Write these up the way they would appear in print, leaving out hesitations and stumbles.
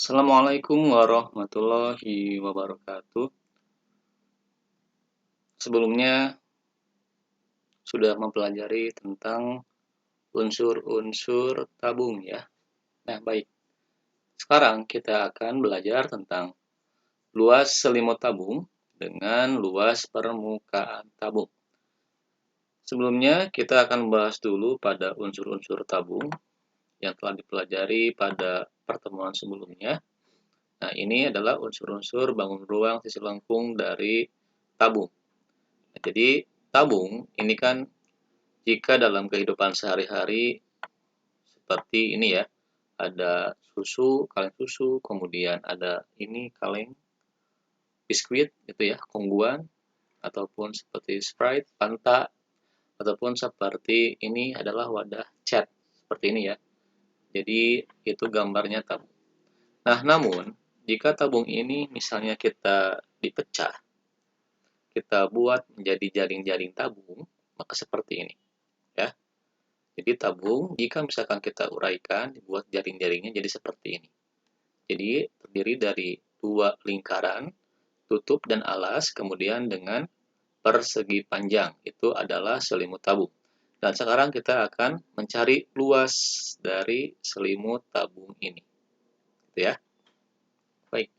Assalamualaikum warahmatullahi wabarakatuh. Sebelumnya sudah mempelajari tentang unsur-unsur tabung ya. Nah, baik. Sekarang kita akan belajar tentang luas selimut tabung dengan luas permukaan tabung. Sebelumnya kita akan membahas dulu pada unsur-unsur tabung yang telah dipelajari pada pertemuan sebelumnya. Nah, ini adalah unsur-unsur bangun ruang sisi lengkung dari tabung. Nah, jadi tabung ini kan jika dalam kehidupan sehari-hari seperti ini ya, ada susu, kaleng susu, kemudian ada ini kaleng biskuit gitu ya, kongguan, ataupun seperti Sprite, Fanta, ataupun seperti ini adalah wadah cat seperti ini ya. Jadi itu gambarnya tabung. Nah, namun jika tabung ini misalnya kita dipecah, kita buat menjadi jaring-jaring tabung, maka seperti ini ya. Jadi tabung jika misalkan kita uraikan, dibuat jaring-jaringnya jadi seperti ini. Jadi terdiri dari dua lingkaran, tutup dan alas, kemudian dengan persegi panjang. Itu adalah selimut tabung. Dan sekarang kita akan mencari luas dari selimut tabung ini. Gitu ya. Baik.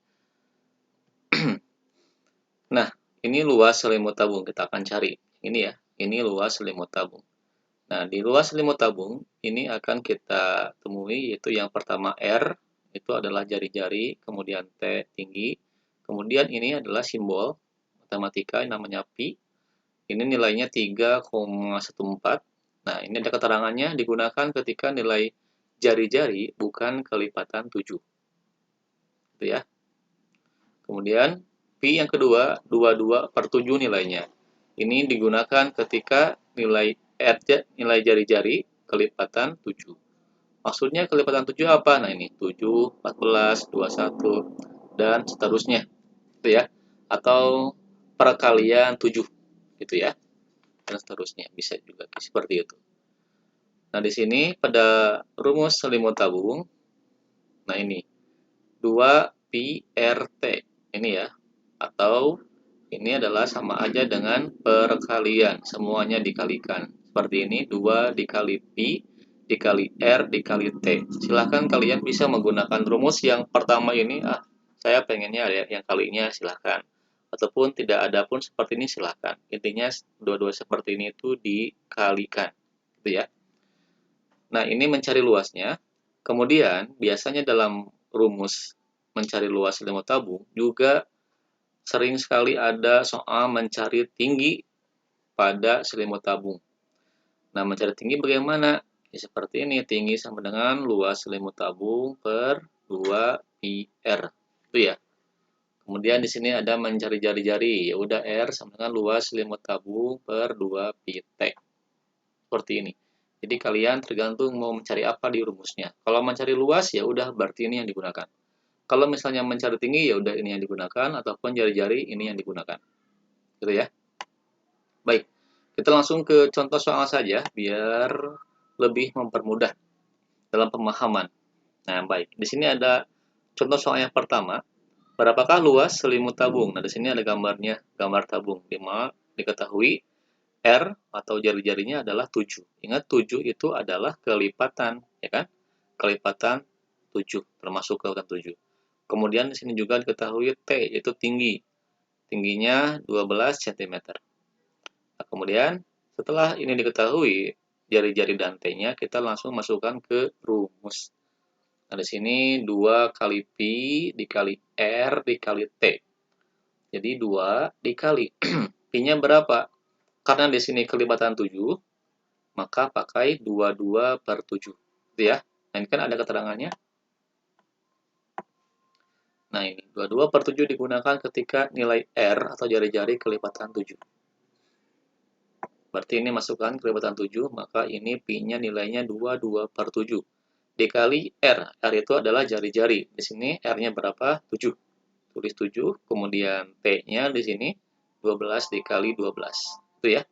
Nah, ini luas selimut tabung kita akan cari. Ini ya, ini luas selimut tabung. Nah, di luas selimut tabung ini akan kita temui yaitu yang pertama R, itu adalah jari-jari, kemudian T tinggi, kemudian ini adalah simbol matematika namanya pi. Ini nilainya 3,14. Nah, ini ada keterangannya digunakan ketika nilai jari-jari bukan kelipatan 7. Gitu ya. Kemudian pi yang kedua 22/7 nilainya. Ini digunakan ketika nilai nilai jari-jari kelipatan 7. Maksudnya kelipatan 7 apa? Nah, ini 7, 14, 21 dan seterusnya. Gitu ya. Atau perkalian 7 gitu ya. Dan seterusnya bisa juga seperti itu. Nah, di sini pada rumus selimut tabung, nah ini 2 pi RT ini ya, atau ini adalah sama aja dengan perkalian, semuanya dikalikan. Seperti ini 2 dikali pi dikali R dikali T. Silahkan kalian bisa menggunakan rumus yang pertama ini, saya pengennya ada yang kalinya silahkan. Ataupun tidak ada pun seperti ini silahkan. Intinya dua-dua seperti ini itu dikalikan. Gitu ya. Nah, ini mencari luasnya. Kemudian, biasanya dalam rumus mencari luas selimut tabung juga sering sekali ada soal mencari tinggi pada selimut tabung. Nah, mencari tinggi bagaimana? Ya, seperti ini, tinggi sama dengan luas selimut tabung per 2 pi R. Itu ya. Kemudian di sini ada mencari jari-jari, ya udah R sama dengan luas selimut tabung per 2 pi T. Seperti ini. Jadi kalian tergantung mau mencari apa di rumusnya. Kalau mencari luas ya udah berarti ini yang digunakan. Kalau misalnya mencari tinggi ya udah ini yang digunakan ataupun jari-jari ini yang digunakan. Gitu ya. Baik. Kita langsung ke contoh soal saja biar lebih mempermudah dalam pemahaman. Nah, baik. Di sini ada contoh soal yang pertama. Berapakah luas selimut tabung? Nah, di sini ada gambarnya, gambar tabung. Di mana diketahui R atau jari-jarinya adalah 7. Ingat 7 itu adalah kelipatan, ya kan? Kelipatan 7, termasuk kelipatan 7. Kemudian di sini juga diketahui T, yaitu tinggi. Tingginya 12 cm. Nah, kemudian setelah ini diketahui jari-jari dan T-nya, kita langsung masukkan ke rumus. Nah, di sini 2 kali pi dikali R dikali T. Jadi 2 dikali pi-nya berapa? Karena di sini kelipatan 7, maka pakai 22/7. Gitu ya. Nah, ini kan ada keterangannya. Nah, ini 22/7 digunakan ketika nilai R atau jari-jari kelipatan 7. Berarti ini masukkan kelipatan 7, maka ini pi-nya nilainya 22/7. Dikali R. R itu adalah jari-jari. Di sini R-nya berapa? 7. Tulis 7, kemudian T-nya di sini 12 dikali 12. Itu ya.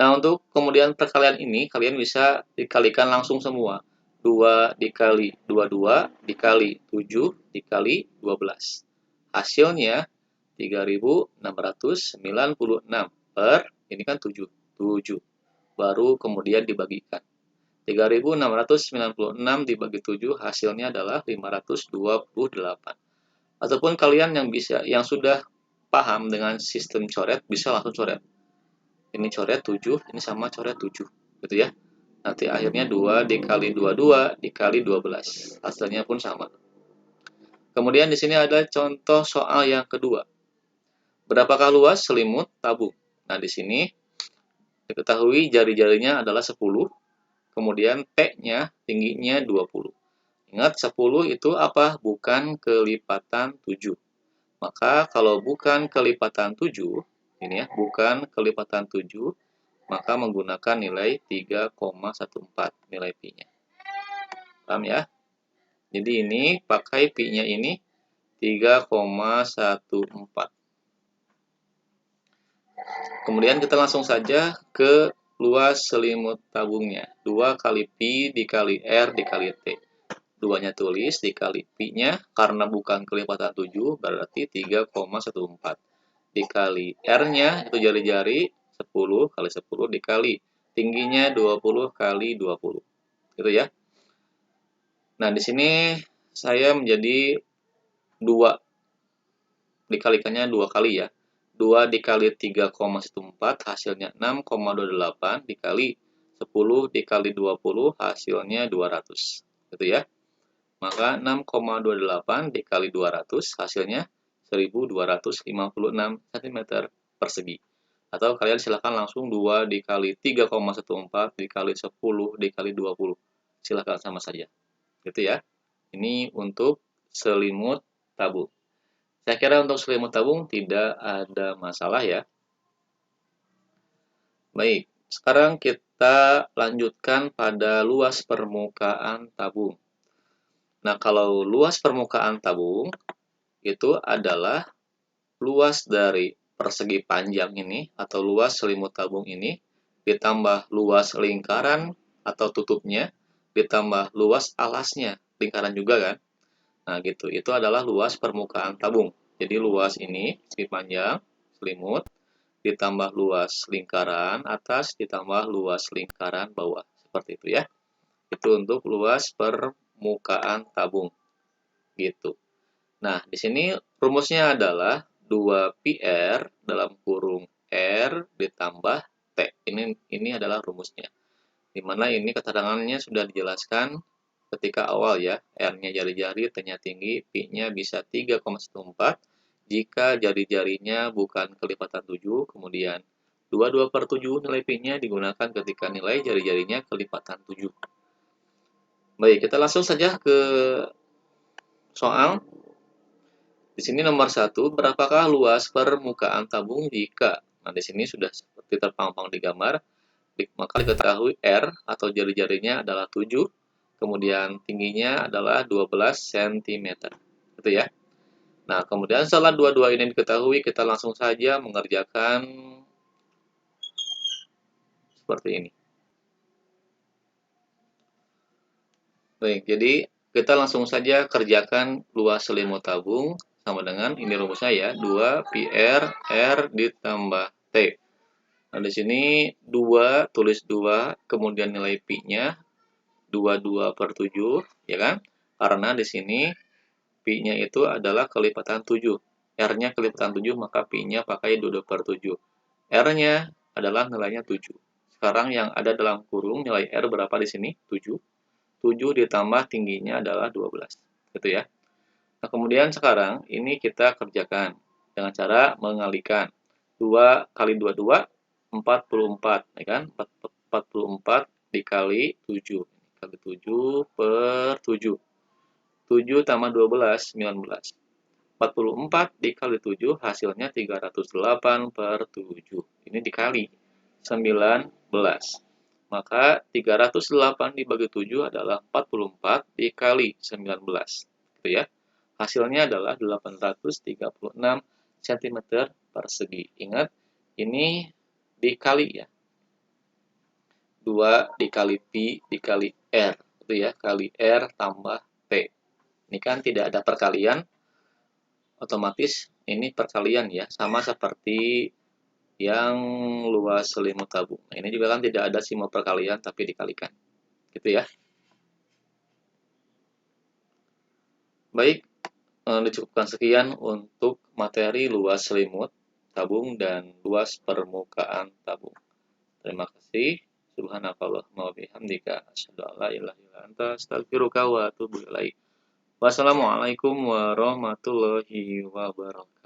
Nah, untuk kemudian perkalian ini, kalian bisa dikalikan langsung semua. 2 dikali 22 dikali 7 dikali 12. Hasilnya 3.696 per, ini kan 7. 7. Baru kemudian dibagikan. 3.696 dibagi 7 hasilnya adalah 528. Ataupun kalian yang sudah paham dengan sistem coret bisa langsung coret. Ini coret 7, ini sama coret 7, gitu ya. Nanti akhirnya 2 dikali 22 dikali 12. Hasilnya pun sama. Kemudian di sini ada contoh soal yang kedua. Berapakah luas selimut tabung? Nah, di sini diketahui jari-jarinya adalah 10, kemudian T-nya tingginya 20. Ingat 10 itu apa? Bukan kelipatan 7. Maka kalau bukan kelipatan 7, ini ya, bukan kelipatan 7, maka menggunakan nilai 3,14 nilai pi-nya. Paham ya? Jadi ini pakai pi-nya ini 3,14. Kemudian kita langsung saja ke luas selimut tabungnya. 2 kali pi dikali R dikali T. 2-nya tulis dikali pi-nya karena bukan kelipatan 7 berarti 3,14. Dikali R-nya itu jari-jari 10 kali 10 dikali tingginya 20 kali 20. Gitu ya. Nah, di sini saya menjadi 2 dikalikannya 2 kali ya. 2 dikali 3,14 hasilnya 6,28 dikali 10 dikali 20 hasilnya 200. Gitu ya. Maka 6,28 dikali 200 hasilnya 1256 cm persegi. Atau kalian silahkan langsung 2 dikali 3,14 dikali 10 dikali 20. Silahkan sama saja. Gitu ya. Ini untuk selimut tabung. Saya kira untuk selimut tabung tidak ada masalah ya. Baik, sekarang kita lanjutkan pada luas permukaan tabung. Nah, kalau luas permukaan tabung itu adalah luas dari persegi panjang ini atau luas selimut tabung ini ditambah luas lingkaran atau tutupnya ditambah luas alasnya, lingkaran juga kan. Nah, gitu. Itu adalah luas permukaan tabung. Jadi luas ini segi panjang selimut ditambah luas lingkaran atas ditambah luas lingkaran bawah. Seperti itu ya. Itu untuk luas permukaan tabung. Gitu. Nah, di sini rumusnya adalah 2πr dalam kurung R ditambah T. Ini adalah rumusnya. Di mana ini keterangannya sudah dijelaskan ketika awal ya. R-nya jari-jari, T-nya tinggi, pi-nya bisa 3,14 jika jari-jarinya bukan kelipatan 7, kemudian 22/7 nilai pi-nya digunakan ketika nilai jari-jarinya kelipatan 7. Baik, kita langsung saja ke soal. Di sini nomor 1, berapakah luas permukaan tabung jika? Nah, di sini sudah seperti terpampang di gambar. Maka diketahui R atau jari-jarinya adalah 7, kemudian tingginya adalah 12 cm. Gitu ya. Nah, kemudian setelah dua-dua ini diketahui, kita langsung saja mengerjakan seperti ini. Baik, jadi kita langsung saja kerjakan luas selimut tabung sama dengan ini rumusnya ya, 2πr R ditambah T. Nah, di sini 2 tulis 2, kemudian nilai pi-nya 22/7 ya kan? Karena di sini pi-nya itu adalah kelipatan 7. R-nya kelipatan 7 maka pi-nya pakai 22/7. R-nya adalah nilainya 7. Sekarang yang ada dalam kurung nilai R berapa di sini? 7. 7 ditambah tingginya adalah 12. Gitu ya. Nah, kemudian sekarang ini kita kerjakan dengan cara mengalikan. 2 kali 22 44 ya kan? 44 dikali 7 kali 7/7. 7 tambah 12 19. 44 dikali 7 hasilnya 308/7. Ini dikali 19. Maka 308 dibagi 7 adalah 44 dikali 19. Gitu ya. Hasilnya adalah 836 cm persegi. Ingat, ini dikali ya. 2 dikali pi dikali R. itu ya, kali R tambah T. Ini kan tidak ada perkalian, otomatis ini perkalian ya, sama seperti yang luas selimut tabung. Nah, ini juga kan tidak ada simbol perkalian tapi dikalikan. Gitu ya. Baik, dicukupkan sekian untuk materi luas selimut tabung dan luas permukaan tabung. Terima kasih. Subhanakallahumma wa bihamdika asyhadu an la ilaha illa anta astaghfiruka wa atubu ilaik. Wassalamualaikum warahmatullahi wabarakatuh.